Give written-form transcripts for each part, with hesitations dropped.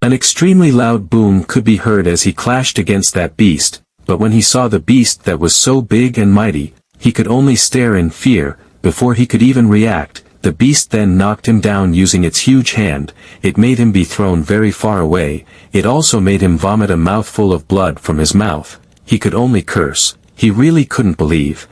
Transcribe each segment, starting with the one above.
An extremely loud boom could be heard as he clashed against that beast, but when he saw the beast that was so big and mighty, he could only stare in fear. Before he could even react, the beast then knocked him down using its huge hand. It made him be thrown very far away. It also made him vomit a mouthful of blood from his mouth. He could only curse. He really couldn't believe,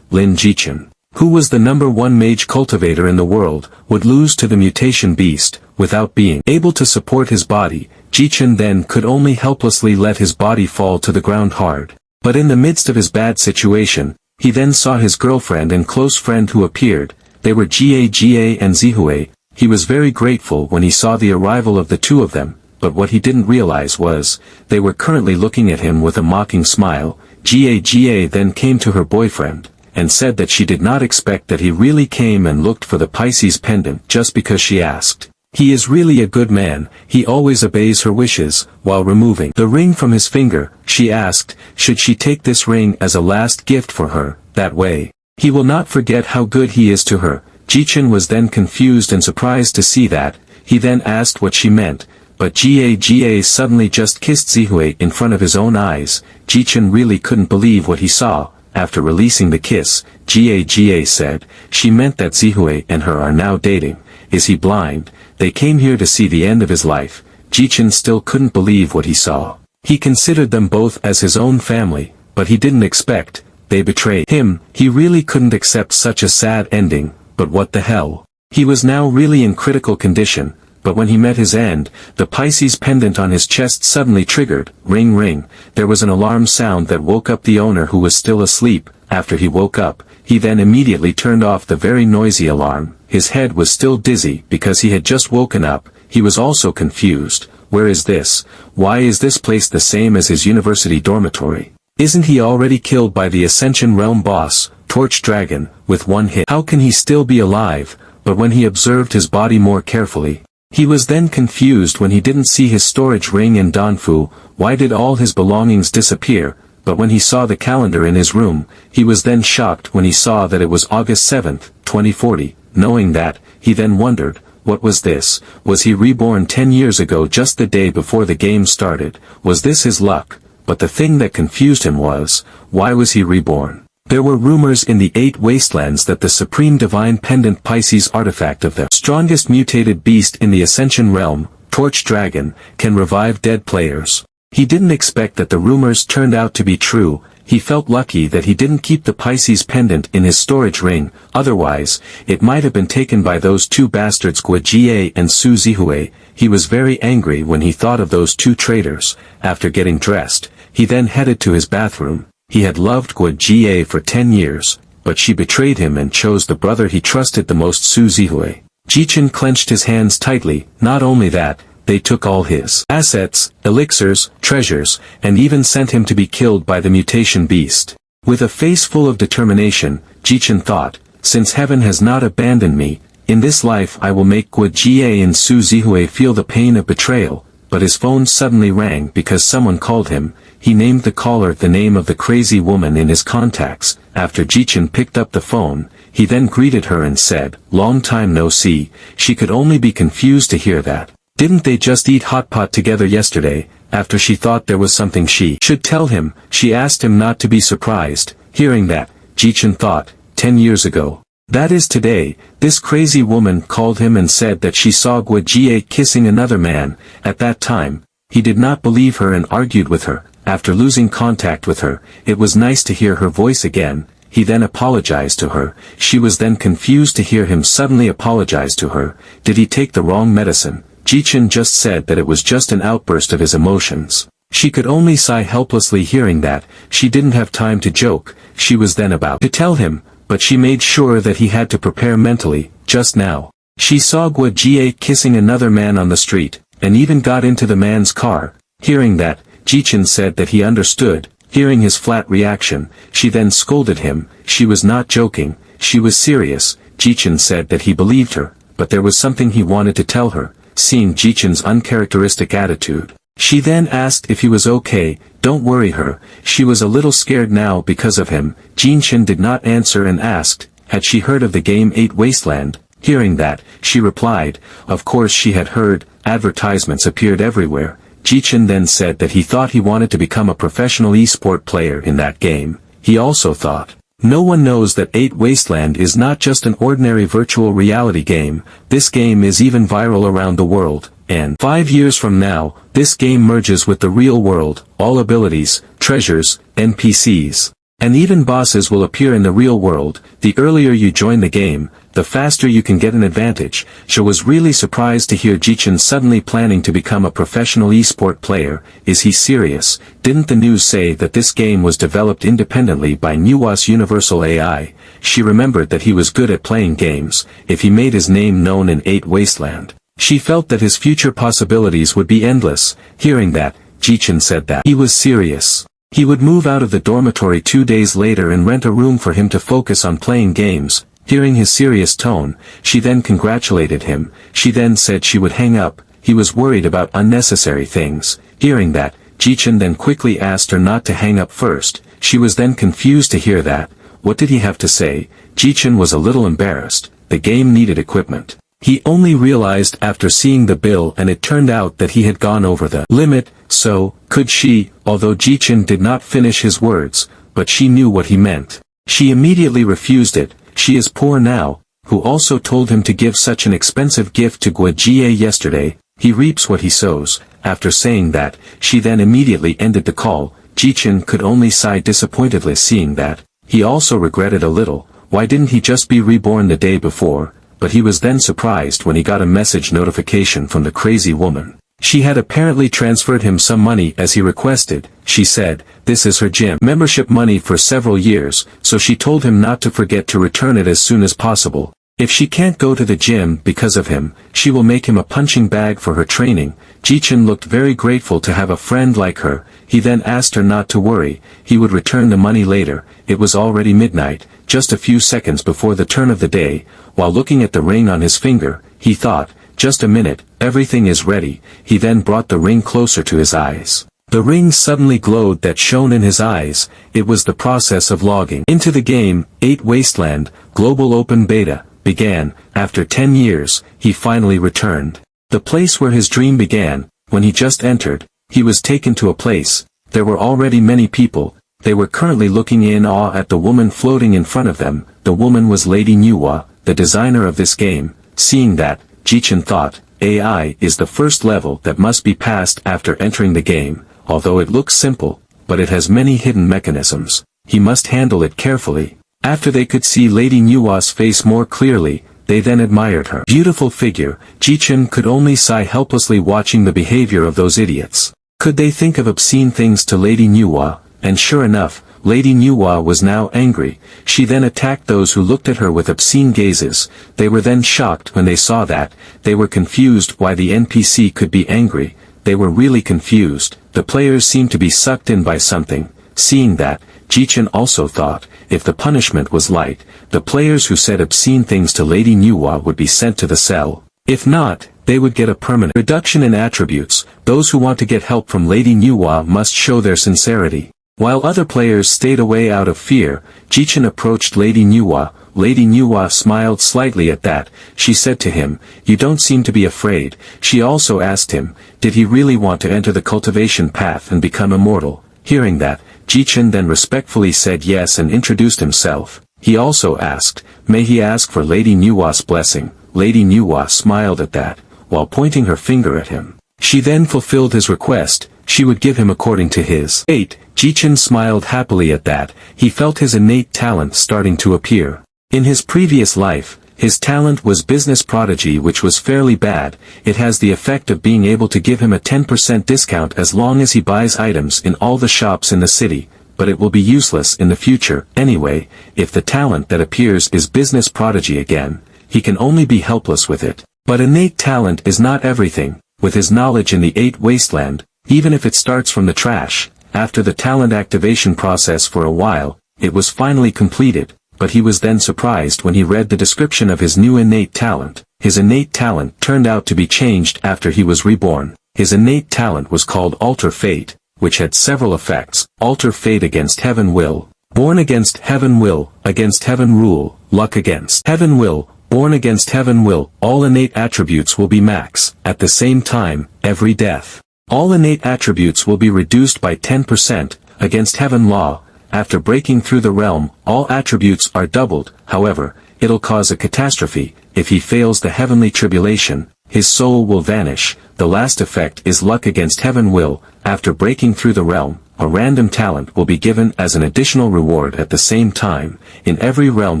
Lin Jichen, who was the #1 mage cultivator in the world, would lose to the mutation beast, without being able to support his body. Jichen then could only helplessly let his body fall to the ground hard. But in the midst of his bad situation, he then saw his girlfriend and close friend who appeared. They were Ga and Zihue. He was very grateful when he saw the arrival of the two of them, but what he didn't realize was, they were currently looking at him with a mocking smile. Ga then came to her boyfriend, and said that she did not expect that he really came and looked for the Pisces pendant just because she asked. He is really a good man, he always obeys her wishes. While removing the ring from his finger, she asked, should she take this ring as a last gift for her, that way he will not forget how good he is to her. Jichen was then confused and surprised to see that. He then asked what she meant, but Ga suddenly just kissed Zihue in front of his own eyes. Jichen really couldn't believe what he saw. After releasing the kiss, Ga said, she meant that Zihue and her are now dating. Is he blind? They came here to see the end of his life. Jichen still couldn't believe what he saw. He considered them both as his own family, but he didn't expect. They betrayed him. He really couldn't accept such a sad ending, but what the hell? He was now really in critical condition, but when he met his end, the Pisces pendant on his chest suddenly triggered. Ring ring. There was an alarm sound that woke up the owner who was still asleep. After he woke up, he then immediately turned off the very noisy alarm. His head was still dizzy because he had just woken up. He was also confused. Where is this? Why is this place the same as his university dormitory? Isn't he already killed by the Ascension Realm boss, Torch Dragon, with one hit? How can he still be alive? But when he observed his body more carefully, he was then confused when he didn't see his storage ring and Danfu. Why did all his belongings disappear? But when he saw the calendar in his room, he was then shocked when he saw that it was August 7th, 2040. Knowing that, he then wondered, what was this? Was he reborn 10 years ago just the day before the game started? Was this his luck? But the thing that confused him was, why was he reborn? There were rumors in the 8 wastelands that the Supreme Divine Pendant Pisces artifact of the strongest mutated beast in the Ascension Realm, Torch Dragon, can revive dead players. He didn't expect that the rumors turned out to be true. He felt lucky that he didn't keep the Pisces pendant in his storage ring, otherwise, it might have been taken by those two bastards Guo and Su Zihue. He was very angry when he thought of those two traitors. After getting dressed, he then headed to his bathroom. He had loved Guo for 10 years, but she betrayed him and chose the brother he trusted the most, Su Zihue. Jichen clenched his hands tightly. Not only that, they took all his assets, elixirs, treasures, and even sent him to be killed by the mutation beast. With a face full of determination, Jichen thought, since heaven has not abandoned me, in this life I will make Guo and Su Zihue feel the pain of betrayal. But his phone suddenly rang because someone called him. He named the caller the name of the crazy woman in his contacts. After Jichen picked up the phone, he then greeted her and said, long time no see. She could only be confused to hear that. Didn't they just eat hot pot together yesterday? After she thought there was something she should tell him, she asked him not to be surprised. Hearing that, Jichen thought, 10 years ago. That is today, this crazy woman called him and said that she saw Guo kissing another man. At that time, he did not believe her and argued with her. After losing contact with her, it was nice to hear her voice again. He then apologized to her. She was then confused to hear him suddenly apologize to her. Did he take the wrong medicine? Jichen just said that it was just an outburst of his emotions. She could only sigh helplessly hearing that. She didn't have time to joke. She was then about to tell him, but she made sure that he had to prepare mentally. Just now, she saw Guo kissing another man on the street, and even got into the man's car. Hearing that, Jichen said that he understood. Hearing his flat reaction, she then scolded him. She was not joking, she was serious. Jichen said that he believed her, but there was something he wanted to tell her. Seeing Jichen's uncharacteristic attitude, she then asked if he was okay. Don't worry her, she was a little scared now because of him. Jichen did not answer and asked, had she heard of the game 8 Wasteland? Hearing that, she replied, of course she had heard, advertisements appeared everywhere. Jichen then said that he thought he wanted to become a professional esport player in that game. He also thought, no one knows that 8 Wasteland is not just an ordinary virtual reality game, this game is even viral around the world, and 5 years from now, this game merges with the real world, all abilities, treasures, NPCs, and even bosses will appear in the real world. The earlier you join the game, the faster you can get an advantage. She was really surprised to hear Jichen suddenly planning to become a professional esport player. Is he serious? Didn't the news say that this game was developed independently by Nuwa's Universal AI? She remembered that he was good at playing games. If he made his name known in 8 Wasteland, she felt that his future possibilities would be endless. Hearing that, Jichen said that he was serious. He would move out of the dormitory 2 days later and rent a room for him to focus on playing games. Hearing his serious tone, she then congratulated him. She then said she would hang up. He was worried about unnecessary things. Hearing that, Jichen then quickly asked her not to hang up first. She was then confused to hear that. What did he have to say? Jichen was a little embarrassed. The game needed equipment. He only realized after seeing the bill, and it turned out that he had gone over the limit. So, could she? Although Jichen did not finish his words, but she knew what he meant. She immediately refused it. She is poor now, who also told him to give such an expensive gift to Guajie yesterday. He reaps what he sows. After saying that, she then immediately ended the call. Jichen could only sigh disappointedly seeing that. He also regretted a little. Why didn't he just be reborn the day before? But he was then surprised when he got a message notification from the crazy woman. She had apparently transferred him some money as he requested. She said, this is her gym membership money for several years, so she told him not to forget to return it as soon as possible. If she can't go to the gym because of him, she will make him a punching bag for her training. Jichen looked very grateful to have a friend like her. He then asked her not to worry, he would return the money later. It was already midnight, just a few seconds before the turn of the day. While looking at the ring on his finger, he thought, just a minute, everything is ready. He then brought the ring closer to his eyes. The ring suddenly glowed that shone in his eyes. It was the process of logging into the game. 8 Wasteland, Global Open Beta, began. After 10 years, he finally returned. The place where his dream began. When he just entered, he was taken to a place. There were already many people. They were currently looking in awe at the woman floating in front of them. The woman was Lady Nuwa, the designer of this game. Seeing that, Jichen thought, AI is the first level that must be passed after entering the game. Although it looks simple, but it has many hidden mechanisms. He must handle it carefully. After they could see Lady Nuwa's face more clearly, they then admired her beautiful figure. Jichen could only sigh helplessly watching the behavior of those idiots. Could they think of obscene things to Lady Nuwa? And sure enough, Lady Nuwa was now angry. She then attacked those who looked at her with obscene gazes. They were then shocked when they saw that. They were confused why the NPC could be angry. They were really confused. The players seemed to be sucked in by something. Seeing that, Jichen also thought, if the punishment was light, the players who said obscene things to Lady Nuwa would be sent to the cell. If not, they would get a permanent reduction in attributes. Those who want to get help from Lady Nuwa must show their sincerity. While other players stayed away out of fear, Jichen approached Lady Nuwa. Lady Nuwa smiled slightly at that. She said to him, you don't seem to be afraid. She also asked him, did he really want to enter the cultivation path and become immortal? Hearing that, Jichen then respectfully said yes and introduced himself. He also asked, may he ask for Lady Nuwa's blessing? Lady Nuwa smiled at that, while pointing her finger at him. She then fulfilled his request. She would give him according to his fate. Jichen smiled happily at that. He felt his innate talent starting to appear. In his previous life, his talent was business prodigy, which was fairly bad. It has the effect of being able to give him a 10% discount as long as he buys items in all the shops in the city, but it will be useless in the future. Anyway, if the talent that appears is business prodigy again, he can only be helpless with it. But innate talent is not everything. With his knowledge in the 8 Wasteland, even if it starts from the trash, after the talent activation process for a while, it was finally completed. But he was then surprised when he read the description of his new innate talent. His innate talent turned out to be changed after he was reborn. His innate talent was called Alter Fate, which had several effects. Alter Fate against Heaven Will, Born against Heaven Will, against Heaven Rule, Luck against Heaven Will, Born against heaven will, all innate attributes will be max. At the same time, every death. All innate attributes will be reduced by 10%, against heaven law. After breaking through the realm, all attributes are doubled. However, it'll cause a catastrophe. If he fails the heavenly tribulation, his soul will vanish. The last effect is luck against heaven will. After breaking through the realm, a random talent will be given as an additional reward. At the same time, in every realm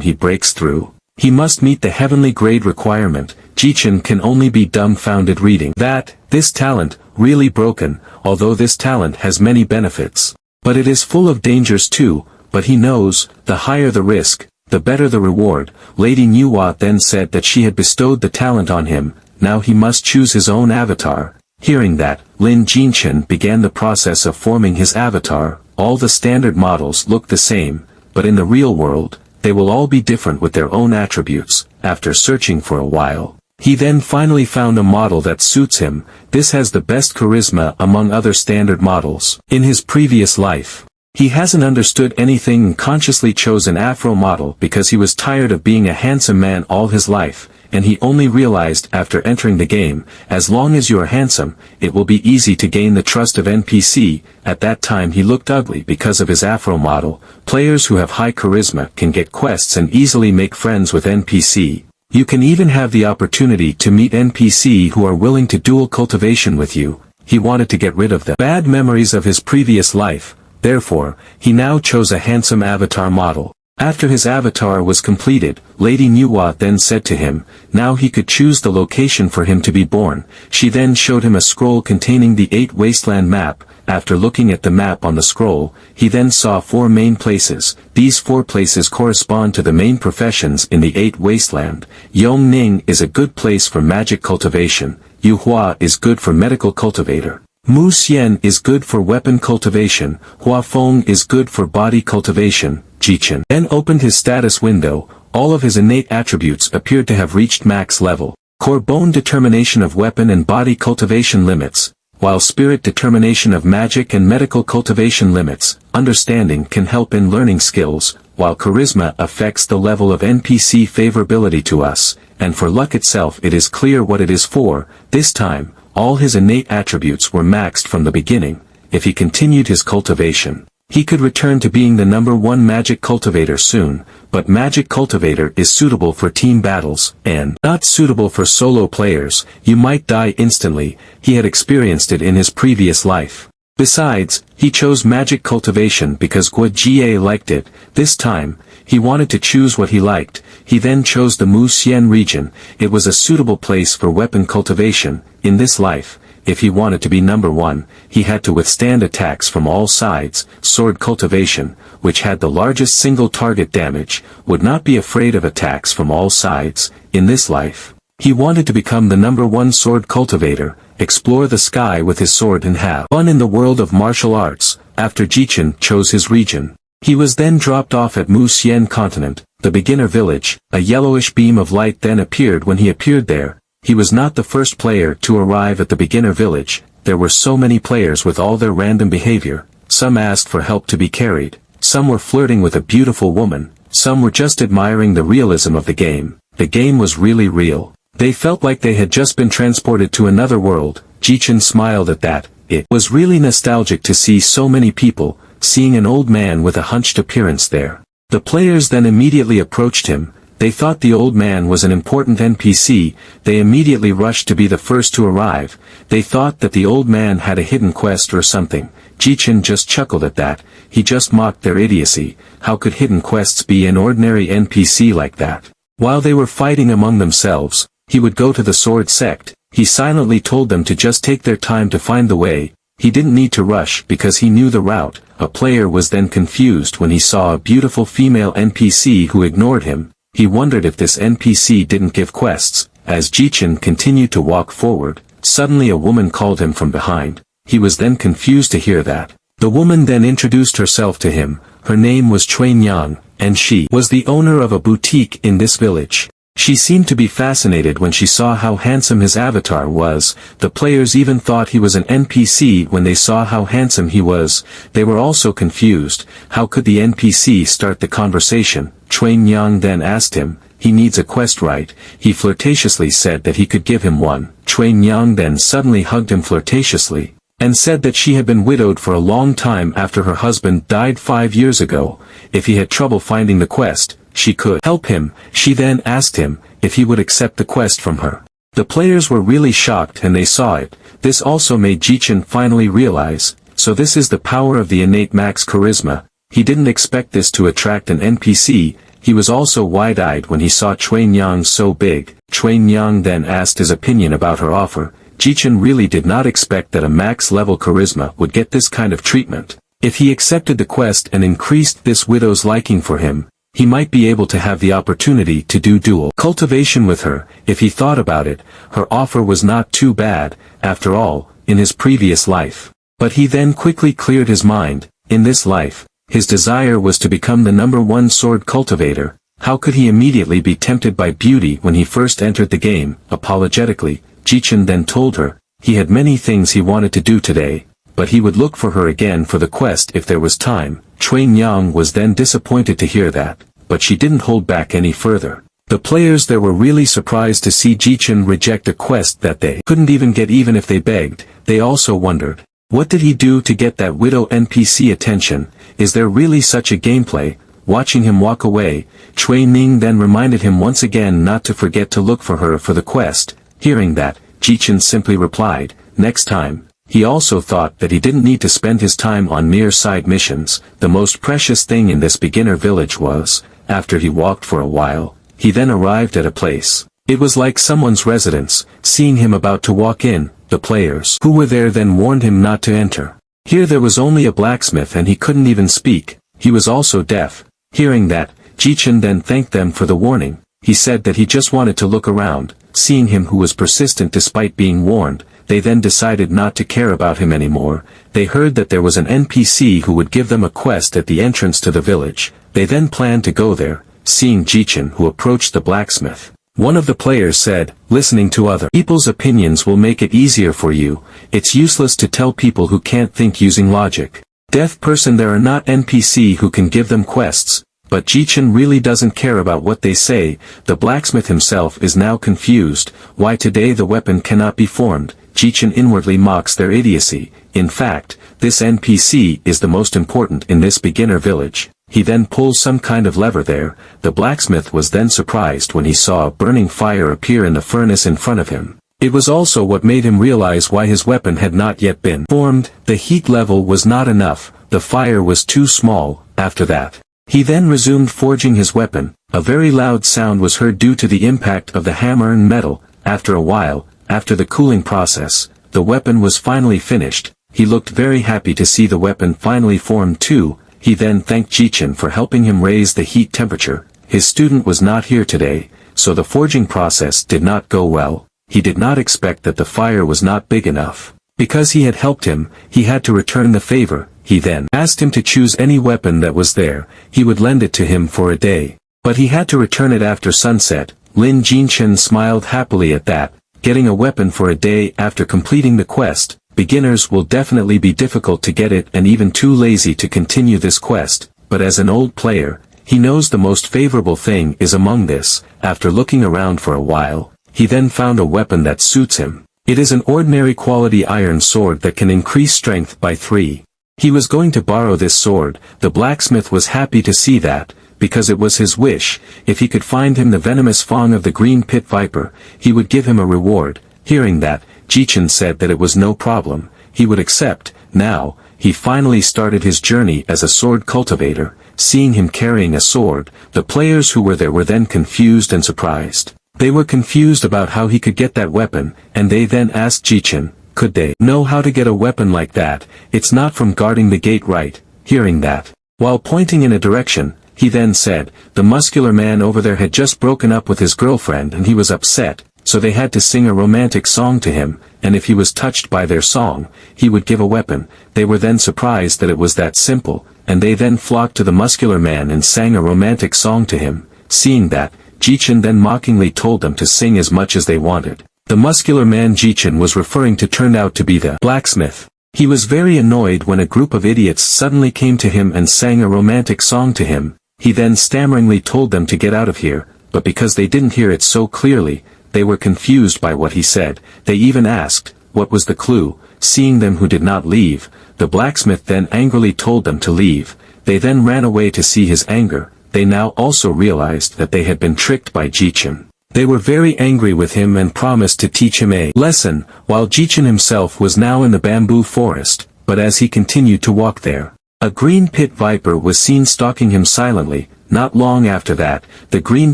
he breaks through, he must meet the heavenly grade requirement. Jichen can only be dumbfounded reading that. This talent, really broken, although this talent has many benefits. But it is full of dangers too. But he knows, the higher the risk, the better the reward. Lady Nuwa then said that she had bestowed the talent on him. Now he must choose his own avatar. Hearing that, Lin Jichen began the process of forming his avatar. All the standard models look the same, but in the real world, they will all be different with their own attributes. After searching for a while, he then finally found a model that suits him. This has the best charisma among other standard models. In his previous life, he hasn't understood anything and consciously chose an Afro model because he was tired of being a handsome man all his life, and he only realized after entering the game, as long as you are handsome, it will be easy to gain the trust of NPC. At that time he looked ugly because of his Afro model. Players who have high charisma can get quests and easily make friends with NPC. You can even have the opportunity to meet NPC who are willing to dual cultivation with you. He wanted to get rid of the bad memories of his previous life. Therefore, he now chose a handsome avatar model. After his avatar was completed, Lady Nuwa then said to him, now he could choose the location for him to be born. She then showed him a scroll containing the 8 wasteland map. After looking at the map on the scroll, he then saw 4 main places. These 4 places correspond to the main professions in the 8 wasteland. Yongning is a good place for magic cultivation. Yuhua is good for medical cultivator. Mu Xian is good for weapon cultivation. Huafeng is good for body cultivation. Jichen then opened his status window. All of his innate attributes appeared to have reached max level. Core bone determination of weapon and body cultivation limits, while spirit determination of magic and medical cultivation limits. Understanding can help in learning skills, while charisma affects the level of NPC favorability to us, and for luck itself it is clear what it is for. This time, all his innate attributes were maxed from the beginning. If he continued his cultivation, he could return to being the #1 magic cultivator soon. But magic cultivator is suitable for team battles, and not suitable for solo players. You might die instantly. He had experienced it in his previous life. Besides, he chose magic cultivation because Guo Jie liked it. This time, he wanted to choose what he liked. He then chose the Mu Xian region. It was a suitable place for weapon cultivation. In this life, if he wanted to be #1, he had to withstand attacks from all sides. Sword cultivation, which had the largest single target damage, would not be afraid of attacks from all sides. In this life, he wanted to become the #1 sword cultivator, explore the sky with his sword and have fun in the world of martial arts. After Jichen chose his region, he was then dropped off at Mu Xian continent, the beginner village. A yellowish beam of light then appeared when he appeared there. He was not the first player to arrive at the beginner village. There were so many players with all their random behavior. Some asked for help to be carried. Some were flirting with a beautiful woman. Some were just admiring the realism of the game. The game was really real. They felt like they had just been transported to another world. Jichen smiled at that. It was really nostalgic to see so many people, seeing an old man with a hunched appearance there. The players then immediately approached him. They thought the old man was an important NPC. They immediately rushed to be the first to arrive. They thought that the old man had a hidden quest or something. Jichen just chuckled at that. He just mocked their idiocy. How could hidden quests be an ordinary NPC like that? While they were fighting among themselves, he would go to the sword sect. He silently told them to just take their time to find the way. He didn't need to rush because he knew the route. A player was then confused when he saw a beautiful female NPC who ignored him. He wondered if this NPC didn't give quests. As Jichen continued to walk forward, suddenly a woman called him from behind. He was then confused to hear that. The woman then introduced herself to him. Her name was Chuan Yang, and she was the owner of a boutique in this village. She seemed to be fascinated when she saw how handsome his avatar was. The players even thought he was an NPC when they saw how handsome he was. They were also confused. How could the NPC start the conversation? Chuan Yang then asked him, he needs a quest, right? He flirtatiously said that he could give him one. Cui Nyang then suddenly hugged him flirtatiously, and said that she had been widowed for a long time after her husband died 5 years ago. If he had trouble finding the quest, she could help him. She then asked him if he would accept the quest from her. The players were really shocked and they saw it. This also made Jichen finally realize, so this is the power of the innate max charisma. He didn't expect this to attract an NPC. He was also wide-eyed when he saw Cui Nyang so big. Cui Nyang then asked his opinion about her offer. Jichen really did not expect that a max-level charisma would get this kind of treatment. If he accepted the quest and increased this widow's liking for him, he might be able to have the opportunity to do dual cultivation with her. If he thought about it, her offer was not too bad, after all, in his previous life. But he then quickly cleared his mind. In this life, his desire was to become the #1 sword cultivator. How could he immediately be tempted by beauty when he first entered the game? Apologetically, Jichen then told her, he had many things he wanted to do today, but he would look for her again for the quest if there was time. Cui Nyang was then disappointed to hear that, but she didn't hold back any further. The players there were really surprised to see Jichen reject a quest that they couldn't even get even if they begged. They also wondered, what did he do to get that widow NPC attention? Is there really such a gameplay? Watching him walk away, Cui Ning then reminded him once again not to forget to look for her for the quest. Hearing that, Jichen simply replied, next time. He also thought that he didn't need to spend his time on mere side missions. The most precious thing in this beginner village was, after he walked for a while, he then arrived at a place. It was like someone's residence. Seeing him about to walk in, the players who were there then warned him not to enter. Here there was only a blacksmith and he couldn't even speak. He was also deaf. Hearing that, Jichen then thanked them for the warning. He said that he just wanted to look around. Seeing him who was persistent despite being warned, they then decided not to care about him anymore. They heard that there was an NPC who would give them a quest at the entrance to the village. They then planned to go there. Seeing Jichen who approached the blacksmith, one of the players said, listening to other people's opinions will make it easier for you. It's useless to tell people who can't think using logic. Deaf person, there are not NPC who can give them quests. But Jichen really doesn't care about what they say. The blacksmith himself is now confused. Why today the weapon cannot be formed? Jichen inwardly mocks their idiocy. In fact, this NPC is the most important in this beginner village. He then pulls some kind of lever there. The blacksmith was then surprised when he saw a burning fire appear in the furnace in front of him. It was also what made him realize why his weapon had not yet been formed. The heat level was not enough. The fire was too small. After that, he then resumed forging his weapon. A very loud sound was heard due to the impact of the hammer and metal. After a while, after the cooling process, the weapon was finally finished. He looked very happy to see the weapon finally formed too. He then thanked Jichen for helping him raise the heat temperature. His student was not here today, so the forging process did not go well. He did not expect that the fire was not big enough. Because he had helped him, he had to return the favor. He then asked him to choose any weapon that was there. He would lend it to him for a day. But he had to return it after sunset. Lin Jichen smiled happily at that. Getting a weapon for a day after completing the quest, beginners will definitely be difficult to get it and even too lazy to continue this quest. But as an old player, he knows the most favorable thing is among this. After looking around for a while, he then found a weapon that suits him. It is an ordinary quality iron sword that can increase strength by 3. He was going to borrow this sword. The blacksmith was happy to see that, because it was his wish. If he could find him the venomous fang of the green pit viper, he would give him a reward. Hearing that, Jichen said that it was no problem. He would accept. Now, he finally started his journey as a sword cultivator. Seeing him carrying a sword, the players who were there were then confused and surprised. They were confused about how he could get that weapon, and they then asked Jichen, could they know how to get a weapon like that? It's not from guarding the gate, right? Hearing that, while pointing in a direction, he then said, the muscular man over there had just broken up with his girlfriend and he was upset, so they had to sing a romantic song to him, and if he was touched by their song, he would give a weapon. They were then surprised that it was that simple, and they then flocked to the muscular man and sang a romantic song to him. Seeing that, Jichen then mockingly told them to sing as much as they wanted. The muscular man Jichen was referring to turned out to be the blacksmith. He was very annoyed when a group of idiots suddenly came to him and sang a romantic song to him. He then stammeringly told them to get out of here. but because they didn't hear it so clearly, they were confused by what he said. They even asked, what was the clue? Seeing them who did not leave, the blacksmith then angrily told them to leave. They then ran away to see his anger. They now also realized that they had been tricked by Jichen. They were very angry with him and promised to teach him a lesson, while Jichen himself was now in the bamboo forest, but as he continued to walk there, a green pit viper was seen stalking him silently. Not long after that, the green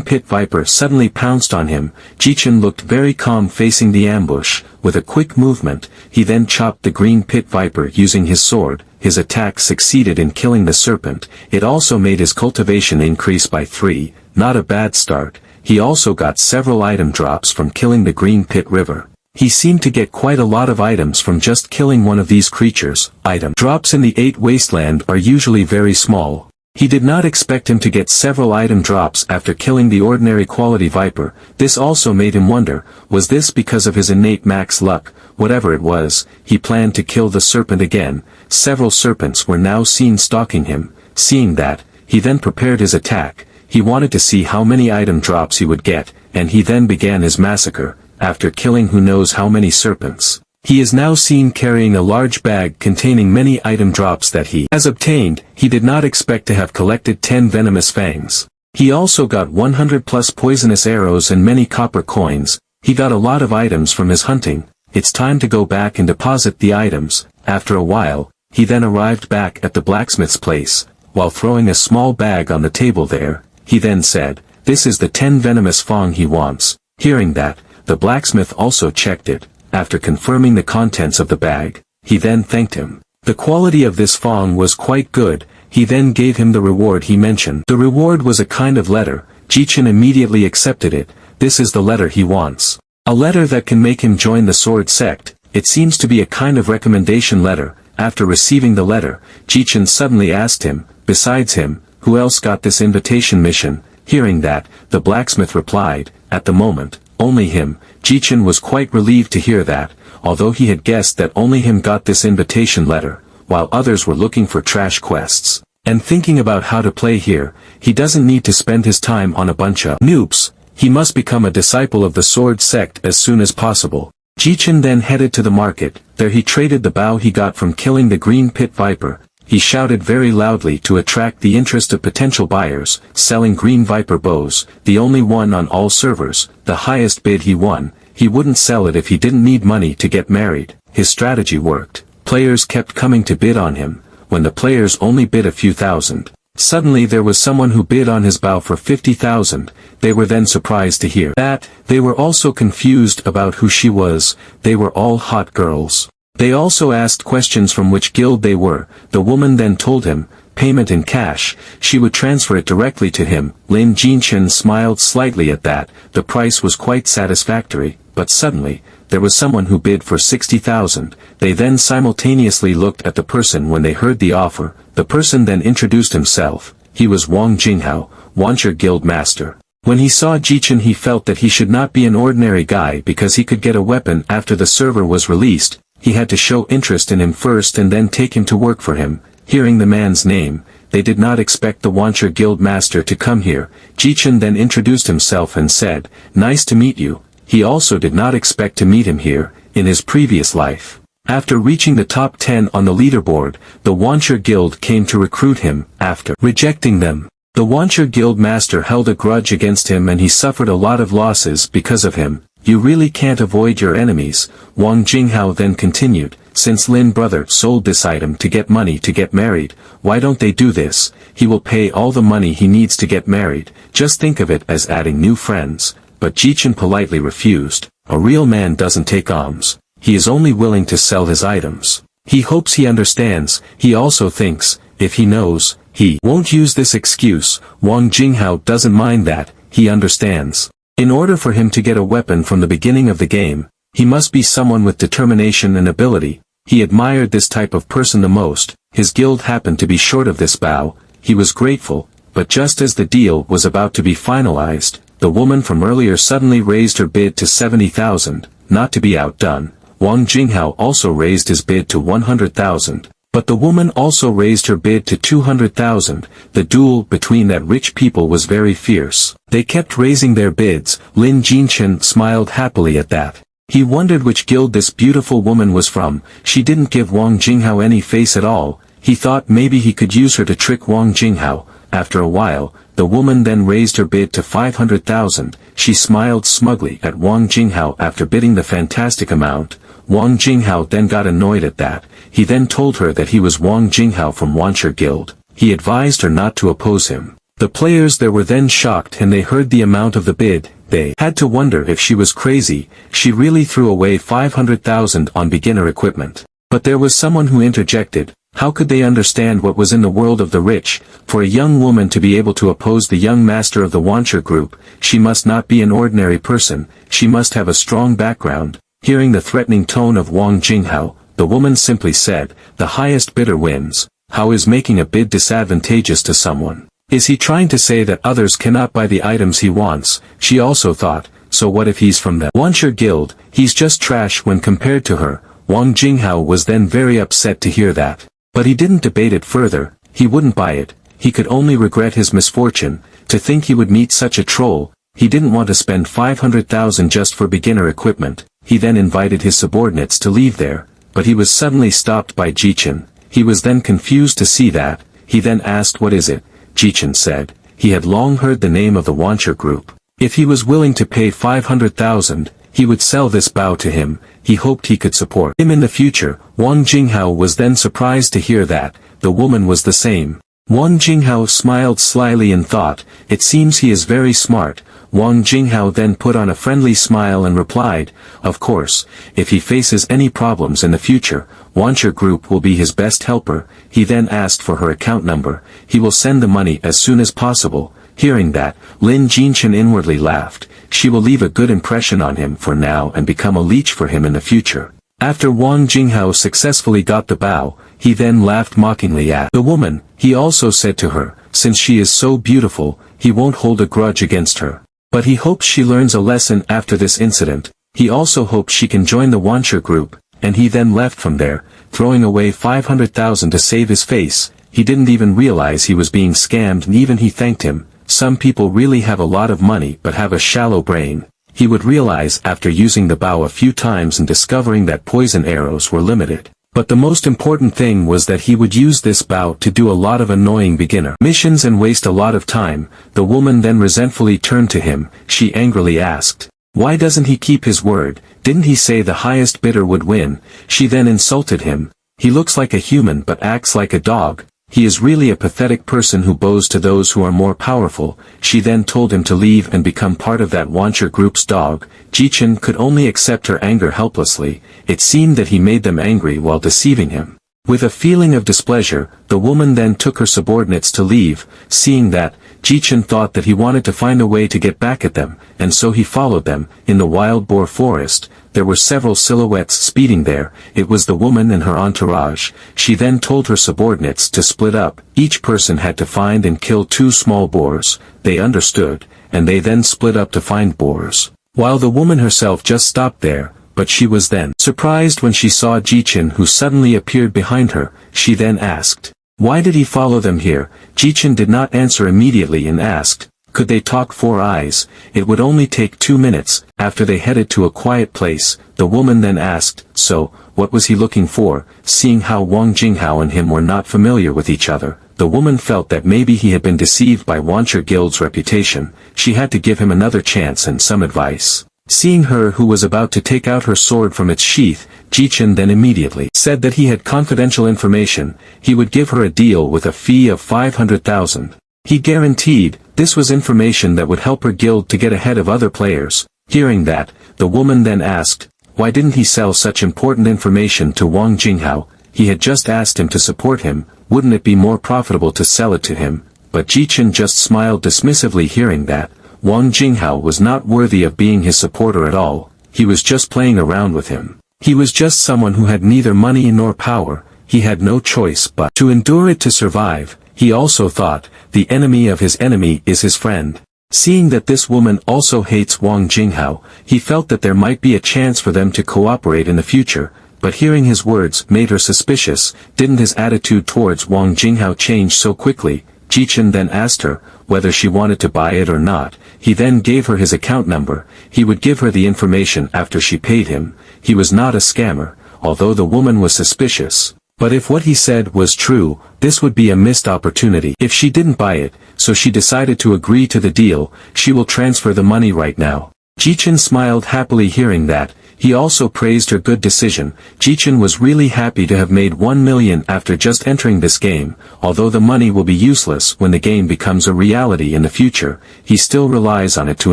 pit viper suddenly pounced on him. Jichen looked very calm facing the ambush. With a quick movement, he then chopped the green pit viper using his sword. His attack succeeded in killing the serpent. It also made his cultivation increase by 3, not a bad start. He also got several item drops from killing the green pit river. He seemed to get quite a lot of items from just killing one of these creatures. Item drops in the 8 wasteland are usually very small. He did not expect him to get several item drops after killing the ordinary quality viper. This also made him wonder, was this because of his innate max luck? Whatever it was, he planned to kill the serpent again. Several serpents were now seen stalking him. Seeing that, he then prepared his attack. He wanted to see how many item drops he would get, and he then began his massacre. After killing who knows how many serpents, he is now seen carrying a large bag containing many item drops that he has obtained. He did not expect to have collected 10 venomous fangs. He also got 100 plus poisonous arrows and many copper coins. He got a lot of items from his hunting. It's time to go back and deposit the items. After a while, he then arrived back at the blacksmith's place. While throwing a small bag on the table there, he then said, "This is the 10 venomous fang he wants." Hearing that, the blacksmith also checked it. After confirming the contents of the bag, he then thanked him. The quality of this fang was quite good. He then gave him the reward he mentioned. The reward was a kind of letter. Jichen immediately accepted it. This is the letter he wants. A letter that can make him join the sword sect. It seems to be a kind of recommendation letter. After receiving the letter, Jichen suddenly asked him, besides him, who else got this invitation mission? Hearing that, the blacksmith replied, at the moment, only him. Jichen was quite relieved to hear that, although he had guessed that only him got this invitation letter, while others were looking for trash quests, and thinking about how to play here. He doesn't need to spend his time on a bunch of noobs. He must become a disciple of the sword sect as soon as possible. Jichen then headed to the market. There he traded the bow he got from killing the green pit viper. He shouted very loudly to attract the interest of potential buyers, selling green viper bows, the only one on all servers. The highest bid he won. He wouldn't sell it if he didn't need money to get married. His strategy worked. Players kept coming to bid on him. When the players only bid a few thousand, suddenly there was someone who bid on his bow for 50,000. They were then surprised to hear that. They were also confused about who she was. They were all hot girls. They also asked questions from which guild they were. The woman then told him, payment in cash, she would transfer it directly to him. Lin Jichen smiled slightly at that. The price was quite satisfactory, but suddenly, there was someone who bid for 60,000. They then simultaneously looked at the person when they heard the offer. The person then introduced himself. He was Wang Jinghao, Wancher Guild Master. When he saw Jichen he felt that he should not be an ordinary guy because he could get a weapon after the server was released. He had to show interest in him first and then take him to work for him. Hearing the man's name, they did not expect the Wancher Guild Master to come here. Jichen then introduced himself and said, "Nice to meet you." He also did not expect to meet him here, in his previous life. After reaching the top 10 on the leaderboard, the Wancher Guild came to recruit him. After rejecting them, the Wancher Guild Master held a grudge against him and he suffered a lot of losses because of him. You really can't avoid your enemies. Wang Jinghao then continued, since Lin brother sold this item to get money to get married, why don't they do this? He will pay all the money he needs to get married. Just think of it as adding new friends. But Jichen politely refused. A real man doesn't take alms. He is only willing to sell his items. He hopes he understands. He also thinks, if he knows, he won't use this excuse. Wang Jinghao doesn't mind that. He understands. In order for him to get a weapon from the beginning of the game, he must be someone with determination and ability. He admired this type of person the most. His guild happened to be short of this bow. He was grateful, but just as the deal was about to be finalized, the woman from earlier suddenly raised her bid to 70,000. Not to be outdone, Wang Jinghao also raised his bid to 100,000. But the woman also raised her bid to 200,000, the duel between that rich people was very fierce. They kept raising their bids. Lin Jichen smiled happily at that. He wondered which guild this beautiful woman was from. She didn't give Wang Jinghao any face at all. He thought maybe he could use her to trick Wang Jinghao. After a while, the woman then raised her bid to 500,000. She smiled smugly at Wang Jinghao after bidding the fantastic amount. Wang Jinghao then got annoyed at that. He then told her that he was Wang Jinghao from Wancher Guild. He advised her not to oppose him. The players there were then shocked and they heard the amount of the bid. They had to wonder if she was crazy. She really threw away 500,000 on beginner equipment. But there was someone who interjected. How could they understand what was in the world of the rich? For a young woman to be able to oppose the young master of the Wancher group, she must not be an ordinary person, she must have a strong background. Hearing the threatening tone of Wang Jinghao, the woman simply said, the highest bidder wins. How is making a bid disadvantageous to someone? Is he trying to say that others cannot buy the items he wants? She also thought, so what if he's from the Wancher Guild? He's just trash when compared to her. Wang Jinghao was then very upset to hear that. But he didn't debate it further. He wouldn't buy it. He could only regret his misfortune. To think he would meet such a troll. He didn't want to spend 500,000 just for beginner equipment. He then invited his subordinates to leave there, but he was suddenly stopped by Jichen. He was then confused to see that. He then asked, what is it? Jichen said. He had long heard the name of the Wancher group. If he was willing to pay 500,000, he would sell this bow to him. He hoped he could support him in the future. Wang Jinghao was then surprised to hear that. The woman was the same. Wang Jinghao smiled slyly and thought, it seems he is very smart. Wang Jinghao then put on a friendly smile and replied, of course, if he faces any problems in the future, Wancher Group will be his best helper. He then asked for her account number. He will send the money as soon as possible. Hearing that, Lin Jichen inwardly laughed. She will leave a good impression on him for now and become a leech for him in the future. After Wang Jinghao successfully got the bow, he then laughed mockingly at the woman. He also said to her, since she is so beautiful, he won't hold a grudge against her. But he hopes she learns a lesson after this incident. He also hopes she can join the Wancher group, and he then left from there, throwing away 500,000 to save his face. He didn't even realize he was being scammed and even he thanked him. Some people really have a lot of money but have a shallow brain. He would realize after using the bow a few times and discovering that poison arrows were limited. But the most important thing was that he would use this bow to do a lot of annoying beginner missions and waste a lot of time. The woman then resentfully turned to him. She angrily asked, why doesn't he keep his word? Didn't he say the highest bidder would win? She then insulted him. He looks like a human but acts like a dog. He is really a pathetic person who bows to those who are more powerful. She then told him to leave and become part of that Wancher group's dog. Jichen could only accept her anger helplessly. It seemed that he made them angry while deceiving him. With a feeling of displeasure, the woman then took her subordinates to leave. Seeing that, Jichen thought that he wanted to find a way to get back at them, and so he followed them. In the wild boar forest, there were several silhouettes speeding there. It was the woman and her entourage. She then told her subordinates to split up. Each person had to find and kill 2 small boars. They understood, and they then split up to find boars. While the woman herself just stopped there, but she was then surprised when she saw Jichen who suddenly appeared behind her. She then asked, why did he follow them here? Jichen did not answer immediately and asked, could they talk 4 eyes? It would only take 2 minutes. After they headed to a quiet place, the woman then asked, so, what was he looking for? Seeing how Wang Jinghao and him were not familiar with each other, the woman felt that maybe he had been deceived by Wancher Guild's reputation. She had to give him another chance and some advice. Seeing her who was about to take out her sword from its sheath, Jichen then immediately said that he had confidential information. He would give her a deal with a fee of 500,000. He guaranteed, this was information that would help her guild to get ahead of other players. Hearing that, the woman then asked, why didn't he sell such important information to Wang Jinghao? He had just asked him to support him. Wouldn't it be more profitable to sell it to him? But Jichen just smiled dismissively hearing that. Wang Jinghao was not worthy of being his supporter at all. He was just playing around with him. He was just someone who had neither money nor power. He had no choice but to endure it to survive. He also thought, the enemy of his enemy is his friend. Seeing that this woman also hates Wang Jinghao, he felt that there might be a chance for them to cooperate in the future, but hearing his words made her suspicious. Didn't his attitude towards Wang Jinghao change so quickly? Jichen then asked her whether she wanted to buy it or not. He then gave her his account number. He would give her the information after she paid him. He was not a scammer, although the woman was suspicious. But if what he said was true, this would be a missed opportunity. If she didn't buy it, so she decided to agree to the deal. She will transfer the money right now. Jichen smiled happily hearing that. He also praised her good decision. Jichen was really happy to have made 1 million after just entering this game. Although the money will be useless when the game becomes a reality in the future, he still relies on it to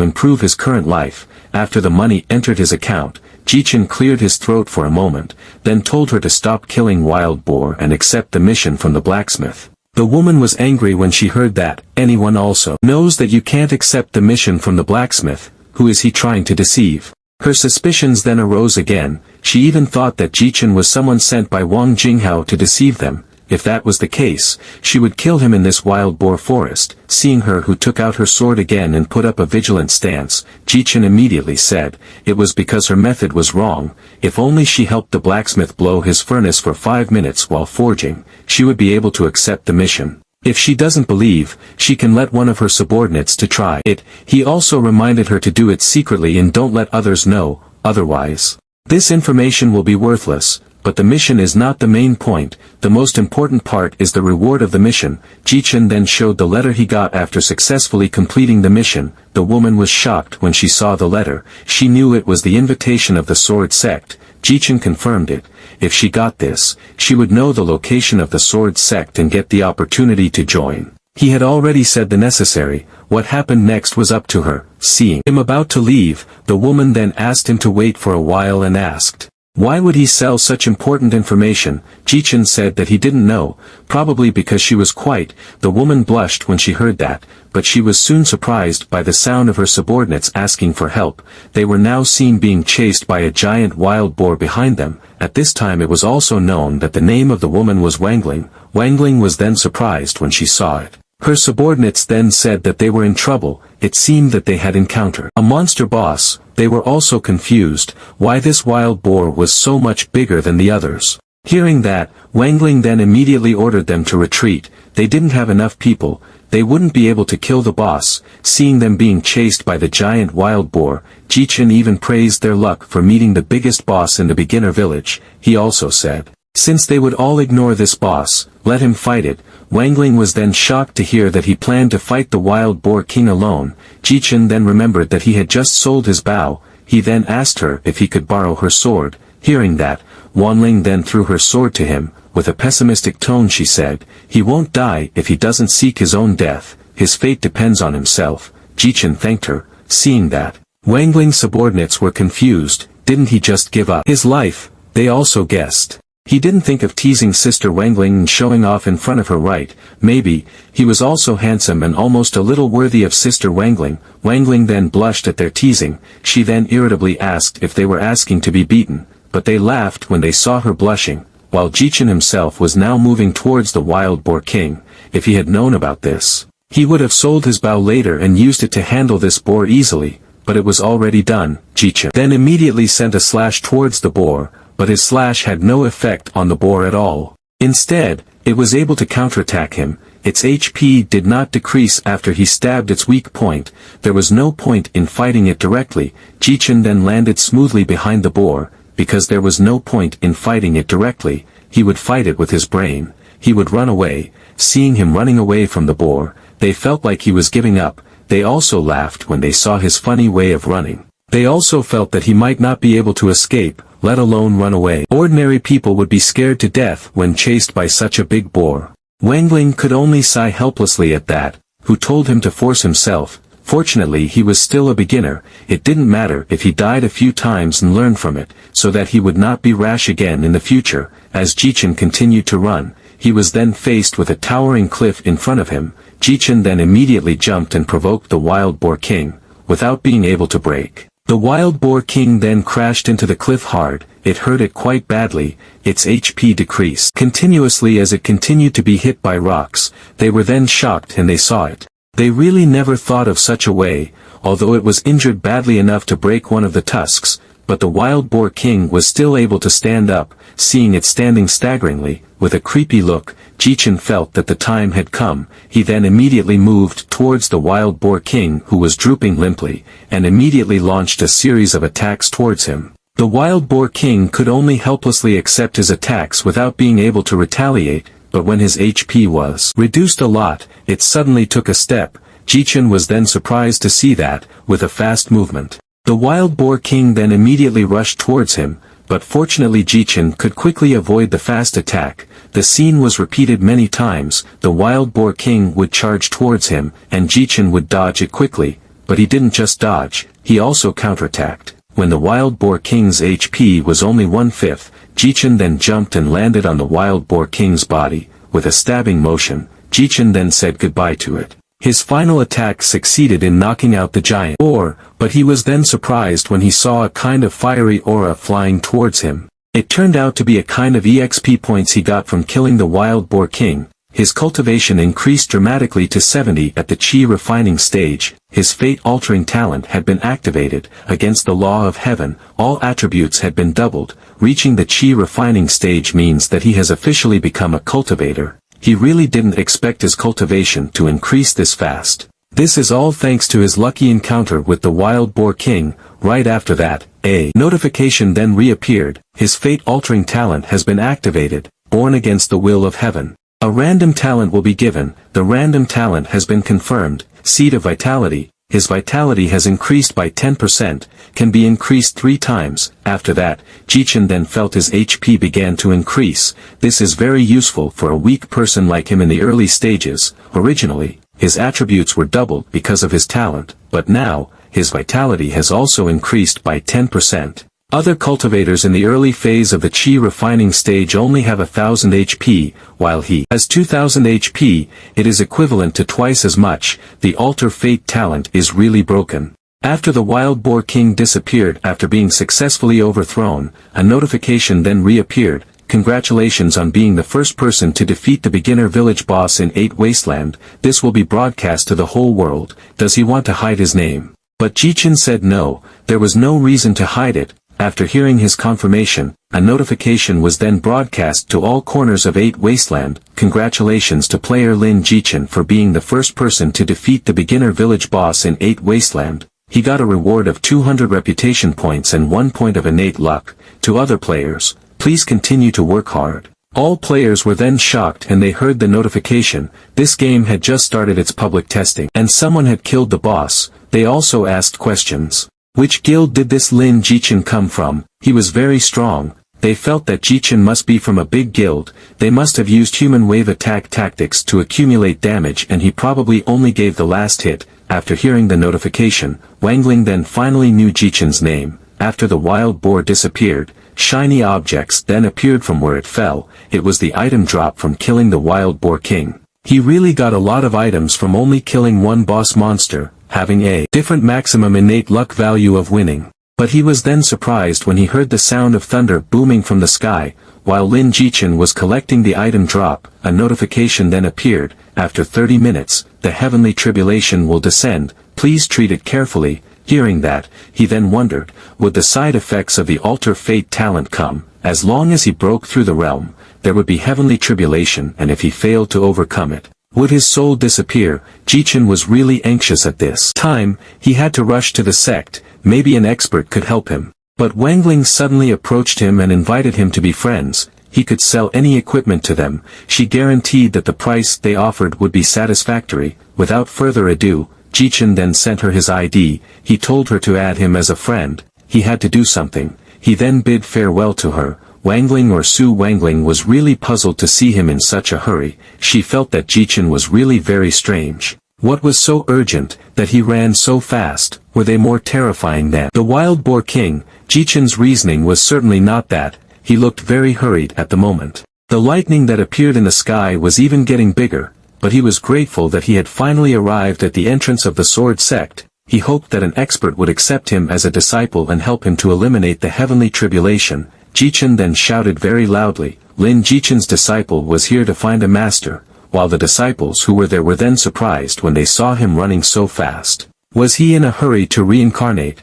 improve his current life. After the money entered his account, Jichen cleared his throat for a moment, then told her to stop killing wild boar and accept the mission from the blacksmith. The woman was angry when she heard that. Anyone also knows that you can't accept the mission from the blacksmith. Who is he trying to deceive? Her suspicions then arose again. She even thought that Jichen was someone sent by Wang Jinghao to deceive them. If that was the case, she would kill him in this wild boar forest. Seeing her, who took out her sword again and put up a vigilant stance, Jichen immediately said, it was because her method was wrong. If only she helped the blacksmith blow his furnace for 5 minutes while forging, she would be able to accept the mission. If she doesn't believe, she can let one of her subordinates to try it. He also reminded her to do it secretly and don't let others know, otherwise this information will be worthless. But the mission is not the main point. The most important part is the reward of the mission. Jichen then showed the letter he got after successfully completing the mission. The woman was shocked when she saw the letter. She knew it was the invitation of the sword sect. Jichen confirmed it. If she got this, she would know the location of the sword sect and get the opportunity to join. He had already said the necessary. What happened next was up to her. Seeing him about to leave, the woman then asked him to wait for a while and asked, why would he sell such important information? Jichen said that he didn't know, probably because she was quite. The woman blushed when she heard that, but she was soon surprised by the sound of her subordinates asking for help. They were now seen being chased by a giant wild boar behind them. At this time it was also known that the name of the woman was Wangling. Wangling was then surprised when she saw it. Her subordinates then said that they were in trouble. It seemed that they had encountered a monster boss. They were also confused why this wild boar was so much bigger than the others. Hearing that, Wangling then immediately ordered them to retreat. They didn't have enough people. They wouldn't be able to kill the boss. Seeing them being chased by the giant wild boar, Jichen even praised their luck for meeting the biggest boss in the beginner village. He also said, since they would all ignore this boss, let him fight it. Wangling was then shocked to hear that he planned to fight the wild boar king alone. Jichen then remembered that he had just sold his bow. He then asked her if he could borrow her sword. Hearing that, Wangling then threw her sword to him. With a pessimistic tone she said, he won't die if he doesn't seek his own death. His fate depends on himself. Jichen thanked her. Seeing that, Wangling's subordinates were confused. Didn't he just give up his life? They also guessed. He didn't think of teasing Sister Wangling and showing off in front of her, right? Maybe. He was also handsome and almost a little worthy of Sister Wangling. Wangling then blushed at their teasing. She then irritably asked if they were asking to be beaten, but they laughed when they saw her blushing, while Jichen himself was now moving towards the wild boar king. If he had known about this, he would have sold his bow later and used it to handle this boar easily, but it was already done. Jichen then immediately sent a slash towards the boar, but his slash had no effect on the boar at all. Instead, it was able to counterattack him. Its HP did not decrease after he stabbed its weak point. There was no point in fighting it directly. Jichen then landed smoothly behind the boar. Because there was no point in fighting it directly, he would fight it with his brain. He would run away. Seeing him running away from the boar, they felt like he was giving up. They also laughed when they saw his funny way of running. They also felt that he might not be able to escape, let alone run away. Ordinary people would be scared to death when chased by such a big boar. Wangling could only sigh helplessly at that, who told him to force himself. Fortunately he was still a beginner. It didn't matter if he died a few times and learned from it, so that he would not be rash again in the future. As Jichen continued to run, he was then faced with a towering cliff in front of him. Jichen then immediately jumped and provoked the wild boar king, without being able to break. The wild boar king then crashed into the cliff hard. It hurt it quite badly. Its HP decreased continuously as it continued to be hit by rocks. They were then shocked and they saw it. They really never thought of such a way. Although it was injured badly enough to break one of the tusks, but the wild boar king was still able to stand up. Seeing it standing staggeringly, with a creepy look, Jichen felt that the time had come. He then immediately moved towards the wild boar king who was drooping limply, and immediately launched a series of attacks towards him. The wild boar king could only helplessly accept his attacks without being able to retaliate, but when his HP was reduced a lot, it suddenly took a step. Jichen was then surprised to see that, with a fast movement, the wild boar king then immediately rushed towards him, but fortunately Jichen could quickly avoid the fast attack. The scene was repeated many times. The wild boar king would charge towards him, and Jichen would dodge it quickly, but he didn't just dodge, he also counterattacked. When the wild boar king's HP was only 1/5, Jichen then jumped and landed on the wild boar king's body. With a stabbing motion, Jichen then said goodbye to it. His final attack succeeded in knocking out the giant boar, but he was then surprised when he saw a kind of fiery aura flying towards him. It turned out to be a kind of EXP points he got from killing the wild boar king. His cultivation increased dramatically to 70 at the chi refining stage. His fate-altering talent had been activated. Against the law of heaven, all attributes had been doubled. Reaching the chi refining stage means that he has officially become a cultivator. He really didn't expect his cultivation to increase this fast. This is all thanks to his lucky encounter with the wild boar king. Right after that, a notification then reappeared. His fate-altering talent has been activated, born against the will of heaven. A random talent will be given. The random talent has been confirmed. Seed of Vitality. His vitality has increased by 10%, can be increased 3 times. After that, Jichen then felt his HP began to increase. This is very useful for a weak person like him in the early stages. Originally, his attributes were doubled because of his talent, but now, his vitality has also increased by 10%. Other cultivators in the early phase of the chi refining stage only have 1000 HP, while he has 2000 HP. It is equivalent to twice as much. The alter fate talent is really broken. After the wild boar king disappeared after being successfully overthrown, a notification then reappeared. Congratulations on being the first person to defeat the beginner village boss in 8 Wasteland. This will be broadcast to the whole world. Does he want to hide his name? But Jichen said no, there was no reason to hide it. After hearing his confirmation, a notification was then broadcast to all corners of 8 Wasteland. Congratulations to player Lin Jichen for being the first person to defeat the beginner village boss in 8 Wasteland. He got a reward of 200 reputation points and 1 point of innate luck. To other players, please continue to work hard. All players were then shocked and they heard the notification. This game had just started its public testing and someone had killed the boss. They also asked questions. Which guild did this Lin Jichen come from? He was very strong. They felt that Jichen must be from a big guild. They must have used human wave attack tactics to accumulate damage and he probably only gave the last hit. After hearing the notification, Wangling then finally knew Jichen's name. After the wild boar disappeared, shiny objects then appeared from where it fell. It was the item drop from killing the wild boar king. He really got a lot of items from only killing one boss monster, having a different maximum innate luck value of winning. But he was then surprised when he heard the sound of thunder booming from the sky. While Lin Jichen was collecting the item drop, a notification then appeared. After 30 minutes, the heavenly tribulation will descend. Please treat it carefully. Hearing that, he then wondered, would the side effects of the alter fate talent come? As long as he broke through the realm, there would be heavenly tribulation, and if he failed to overcome it, would his soul disappear? Jichen was really anxious at this time. He had to rush to the sect. Maybe an expert could help him. But Wangling suddenly approached him and invited him to be friends. He could sell any equipment to them. She guaranteed that the price they offered would be satisfactory. Without further ado, Jichen then sent her his ID. He told her to add him as a friend. He had to do something. He then bid farewell to her. Wangling or Su Wangling was really puzzled to see him in such a hurry. She felt that Jichen was really very strange. What was so urgent, that he ran so fast? Were they more terrifying than the wild boar king? Jichen's reasoning was certainly not that. He looked very hurried at the moment. The lightning that appeared in the sky was even getting bigger, but he was grateful that he had finally arrived at the entrance of the sword sect. He hoped that an expert would accept him as a disciple and help him to eliminate the heavenly tribulation. Jichen then shouted very loudly, Lin Jichen's disciple was here to find a master, while the disciples who were there were then surprised when they saw him running so fast. Was he in a hurry to reincarnate?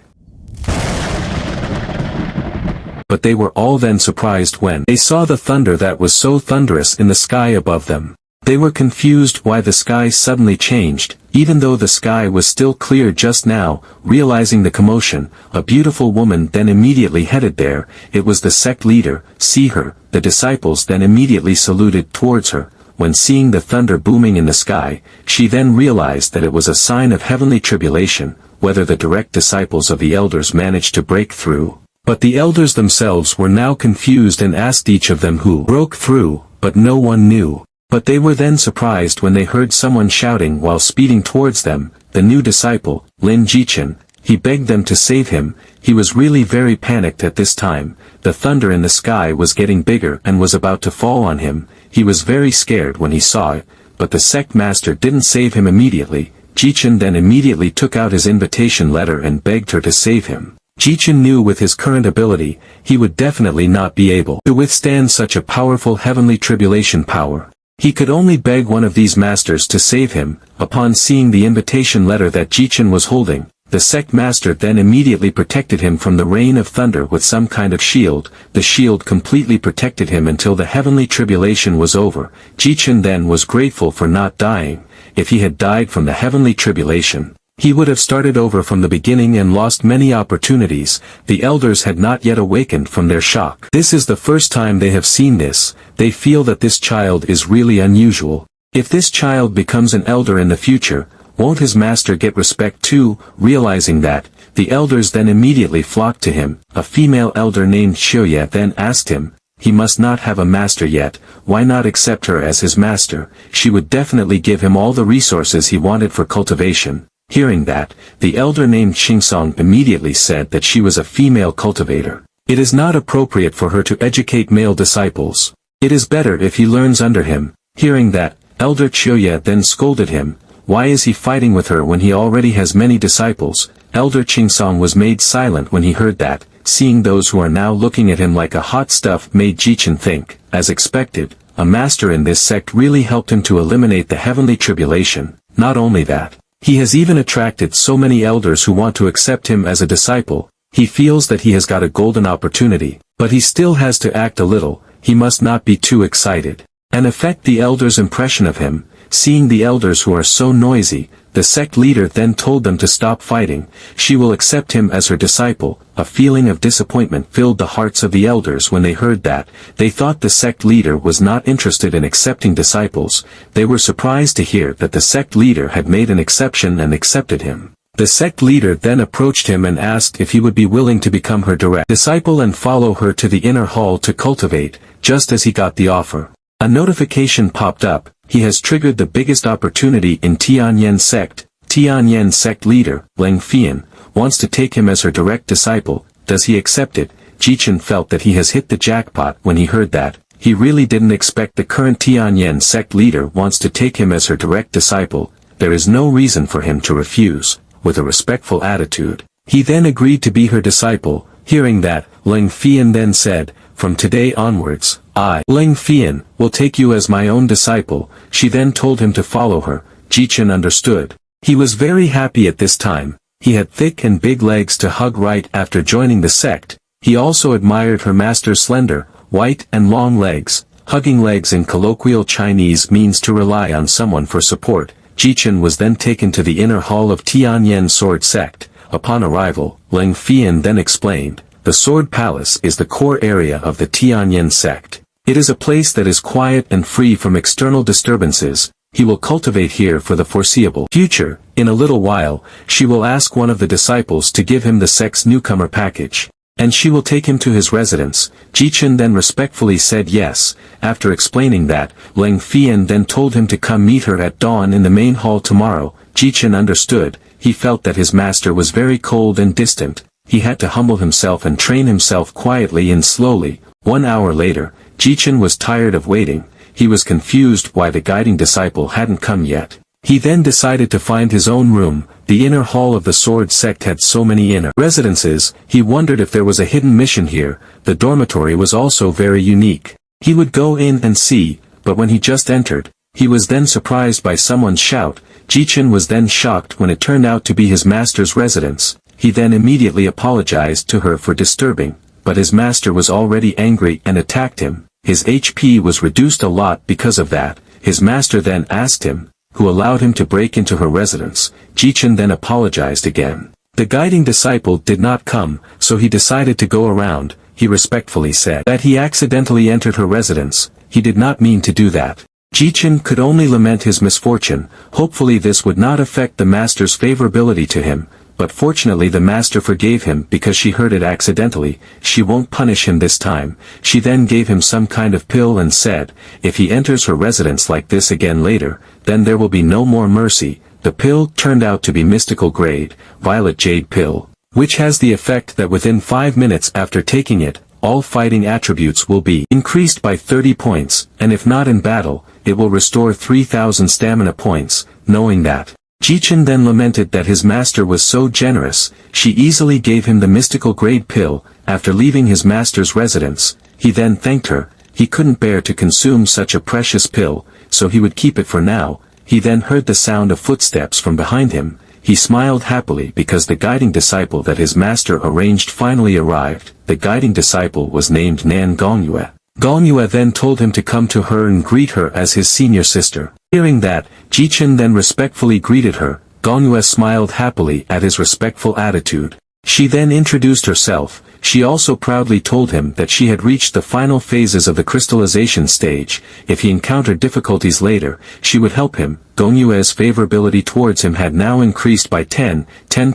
but they were all then surprised when they saw the thunder that was so thunderous in the sky above them. They were confused why the sky suddenly changed, even though the sky was still clear just now. Realizing the commotion, a beautiful woman then immediately headed there. It was the sect leader. See her. The disciples then immediately saluted towards her. When seeing the thunder booming in the sky, she then realized that it was a sign of heavenly tribulation. Whether the direct disciples of the elders managed to break through. But the elders themselves were now confused and asked each of them who broke through, but no one knew. But they were then surprised when they heard someone shouting while speeding towards them, the new disciple, Lin Jichen. He begged them to save him. He was really very panicked at this time. The thunder in the sky was getting bigger and was about to fall on him. He was very scared when he saw it, but the sect master didn't save him immediately. Jichen then immediately took out his invitation letter and begged her to save him. Jichen knew with his current ability, he would definitely not be able to withstand such a powerful heavenly tribulation power. He could only beg one of these masters to save him. Upon seeing the invitation letter that Jichen was holding, the sect master then immediately protected him from the rain of thunder with some kind of shield. The shield completely protected him until the heavenly tribulation was over. Jichen then was grateful for not dying. If he had died from the heavenly tribulation, he would have started over from the beginning and lost many opportunities. The elders had not yet awakened from their shock. This is the first time they have seen this. They feel that this child is really unusual. If this child becomes an elder in the future, won't his master get respect too? Realizing that, the elders then immediately flocked to him. A female elder named Shoya then asked him, he must not have a master yet, why not accept her as his master? She would definitely give him all the resources he wanted for cultivation. Hearing that, the elder named Shingsong immediately said that she was a female cultivator. It is not appropriate for her to educate male disciples. It is better if he learns under him. Hearing that, Elder Choya then scolded him. Why is he fighting with her when he already has many disciples? Elder Shingsong was made silent when he heard that. Seeing those who are now looking at him like a hot stuff made Jichen think, as expected, a master in this sect really helped him to eliminate the heavenly tribulation. Not only that, he has even attracted so many elders who want to accept him as a disciple. He feels that he has got a golden opportunity, but he still has to act a little. He must not be too excited and affect the elders' impression of him. Seeing the elders who are so noisy, the sect leader then told them to stop fighting. She will accept him as her disciple. A feeling of disappointment filled the hearts of the elders when they heard that. They thought the sect leader was not interested in accepting disciples. They were surprised to hear that the sect leader had made an exception and accepted him. The sect leader then approached him and asked if he would be willing to become her direct disciple and follow her to the inner hall to cultivate. Just as he got the offer, a notification popped up. He has triggered the biggest opportunity in Tianyan sect. Tianyan sect leader, Leng Fian, wants to take him as her direct disciple. Does he accept it? Jichen felt that he has hit the jackpot when he heard that. He really didn't expect the current Tianyan sect leader wants to take him as her direct disciple. There is no reason for him to refuse. With a respectful attitude, he then agreed to be her disciple. Hearing that, Leng Fian then said, from today onwards, I, Leng Fian, will take you as my own disciple. She then told him to follow her. Jichen understood. He was very happy at this time. He had thick and big legs to hug right after joining the sect. He also admired her master's slender, white and long legs. Hugging legs in colloquial Chinese means to rely on someone for support. Jichen was then taken to the inner hall of Tianyan Sword Sect. Upon arrival, Leng Fian then explained, the Sword Palace is the core area of the Tianyan sect. It is a place that is quiet and free from external disturbances. He will cultivate here for the foreseeable future. In a little while, she will ask one of the disciples to give him the sect's newcomer package, and she will take him to his residence. Jichen then respectfully said yes. After explaining that, Leng Fian then told him to come meet her at dawn in the main hall tomorrow. Jichen understood. He felt that his master was very cold and distant. He had to humble himself and train himself quietly and slowly. 1 hour later, Jichen was tired of waiting. He was confused why the guiding disciple hadn't come yet. He then decided to find his own room. The inner hall of the sword sect had so many inner residences. He wondered if there was a hidden mission here. The dormitory was also very unique. He would go in and see, but when he just entered, he was then surprised by someone's shout. Jichen was then shocked when it turned out to be his master's residence. He then immediately apologized to her for disturbing. but his master was already angry and attacked him. His HP was reduced a lot because of that. His master then asked him, who allowed him to break into her residence. Jichen then apologized again. The guiding disciple did not come, so he decided to go around. He respectfully said that he accidentally entered her residence. He did not mean to do that. Jichen could only lament his misfortune. Hopefully this would not affect the master's favorability to him, but fortunately the master forgave him because she heard it accidentally. She won't punish him this time. She then gave him some kind of pill and said, if he enters her residence like this again later, then there will be no more mercy. The pill turned out to be mystical grade, violet jade pill, which has the effect that within 5 minutes after taking it, all fighting attributes will be increased by 30 points, and if not in battle, it will restore 3,000 stamina points. Knowing that, Jichen then lamented that his master was so generous. She easily gave him the mystical grade pill. After leaving his master's residence, he then thanked her. He couldn't bear to consume such a precious pill, so he would keep it for now. He then heard the sound of footsteps from behind him. He smiled happily because the guiding disciple that his master arranged finally arrived. The guiding disciple was named Nan Gongyue. Gongyue then told him to come to her and greet her as his senior sister. Hearing that, Jichen then respectfully greeted her. Gongyue smiled happily at his respectful attitude. She then introduced herself. She also proudly told him that she had reached the final phases of the crystallization stage. If he encountered difficulties later, she would help him. Gongyue's favorability towards him had now increased by 10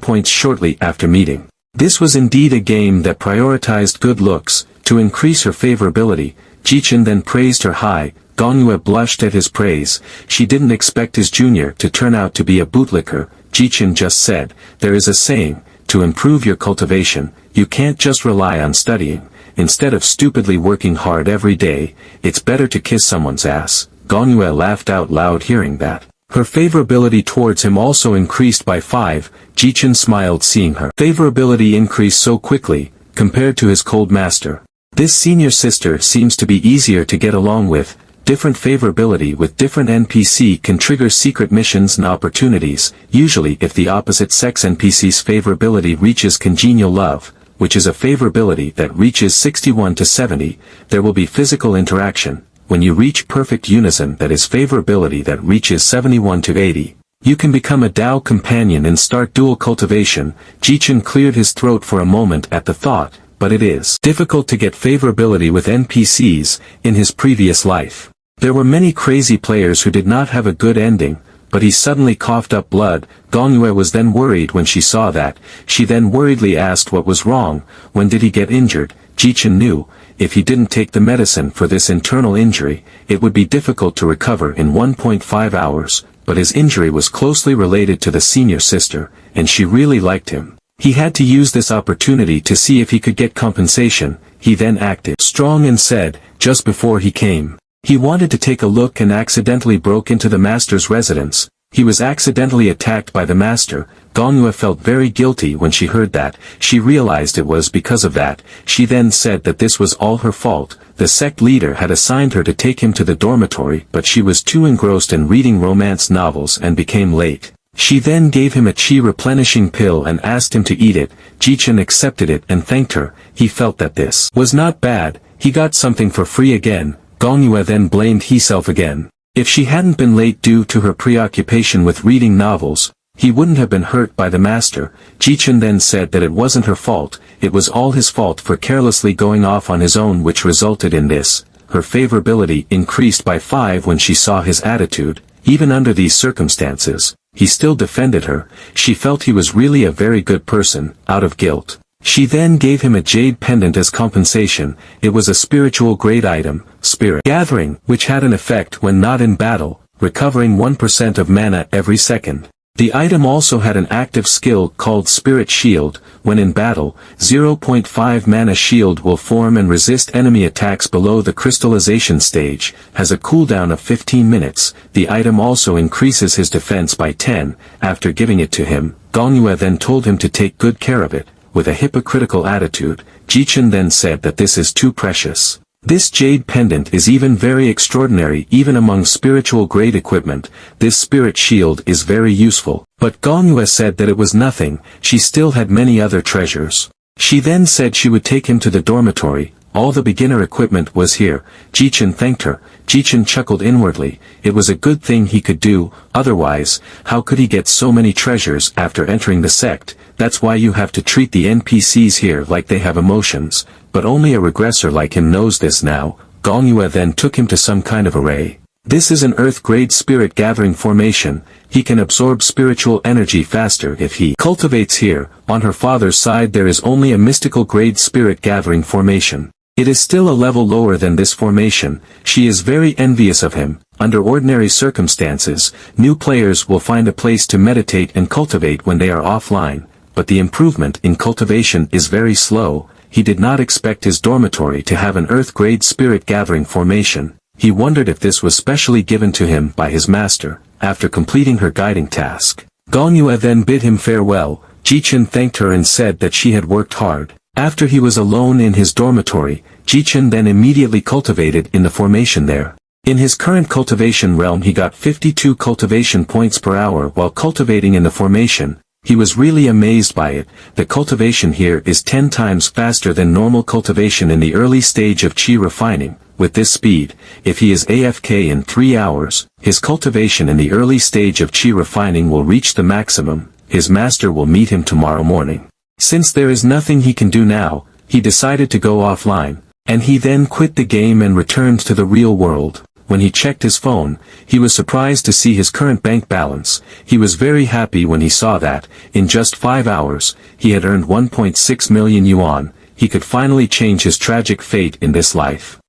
points shortly after meeting. This was indeed a game that prioritized good looks. To increase her favorability, Jichen then praised her high. Gongyue blushed at his praise. She didn't expect his junior to turn out to be a bootlicker. Jichen just said, there is a saying, to improve your cultivation, you can't just rely on studying. Instead of stupidly working hard every day, it's better to kiss someone's ass. Gongyue laughed out loud hearing that. Her favorability towards him also increased by 5. Jichen smiled seeing her favorability increase so quickly, compared to his cold master. This senior sister seems to be easier to get along with. Different favorability with different NPC can trigger secret missions and opportunities. Usually if the opposite sex NPC's favorability reaches congenial love, which is a favorability that reaches 61 to 70, there will be physical interaction. When you reach perfect unison, that is favorability that reaches 71 to 80, you can become a Dao companion and start dual cultivation. Jichen cleared his throat for a moment at the thought, but it is difficult to get favorability with NPCs in his previous life. There were many crazy players who did not have a good ending, but he suddenly coughed up blood. Gongyue was then worried when she saw that. She then worriedly asked what was wrong. When did he get injured? Jichen knew, if he didn't take the medicine for this internal injury, it would be difficult to recover in 1.5 hours, but his injury was closely related to the senior sister, and she really liked him. He had to use this opportunity to see if he could get compensation. He then acted strong and said, just before he came, he wanted to take a look and accidentally broke into the master's residence. He was accidentally attacked by the master. Gongyue felt very guilty when she heard that. She realized it was because of that. She then said that this was all her fault. The sect leader had assigned her to take him to the dormitory, but she was too engrossed in reading romance novels and became late. She then gave him a chi replenishing pill and asked him to eat it. Jichen accepted it and thanked her. He felt that this was not bad. He got something for free again. Gongyue then blamed himself again. If she hadn't been late due to her preoccupation with reading novels, he wouldn't have been hurt by the master. Jichen then said that it wasn't her fault, it was all his fault for carelessly going off on his own, which resulted in this. Her favorability increased by 5 when she saw his attitude. Even under these circumstances, he still defended her. She felt he was really a very good person, out of guilt. She then gave him a jade pendant as compensation. It was a spiritual grade item, Spirit Gathering, which had an effect when not in battle, recovering 1% of mana every second. The item also had an active skill called Spirit Shield. When in battle, 0.5 mana shield will form and resist enemy attacks below the crystallization stage, has a cooldown of 15 minutes. The item also increases his defense by 10. After giving it to him, Gongyue then told him to take good care of it. With a hypocritical attitude, Jichen then said that this is too precious. This jade pendant is even very extraordinary even among spiritual grade equipment. This spirit shield is very useful. But Gongyue said that it was nothing. She still had many other treasures. She then said she would take him to the dormitory. All the beginner equipment was here. Jichen thanked her. Jichen chuckled inwardly. It was a good thing he could do, otherwise, how could he get so many treasures after entering the sect? That's why you have to treat the NPCs here like they have emotions, but only a regressor like him knows this now. Gongyue then took him to some kind of array. This is an Earth-grade spirit gathering formation. He can absorb spiritual energy faster if he cultivates here. On her father's side there is only a mystical grade spirit gathering formation. It is still a level lower than this formation. She is very envious of him. Under ordinary circumstances, new players will find a place to meditate and cultivate when they are offline, but the improvement in cultivation is very slow. He did not expect his dormitory to have an Earth-grade spirit gathering formation. He wondered if this was specially given to him by his master, after completing her guiding task. Gongyue then bid him farewell. Jichen thanked her and said that she had worked hard. After he was alone in his dormitory, Jichen then immediately cultivated in the formation there. In his current cultivation realm he got 52 cultivation points per hour while cultivating in the formation. He was really amazed by it. The cultivation here is 10 times faster than normal cultivation in the early stage of chi refining. With this speed, if he is AFK in 3 hours, his cultivation in the early stage of chi refining will reach the maximum. His master will meet him tomorrow morning. Since there is nothing he can do now, he decided to go offline, and he then quit the game and returned to the real world. When he checked his phone, he was surprised to see his current bank balance. He was very happy when he saw that, in just 5 hours, he had earned 1.6 million yuan. He could finally change his tragic fate in this life.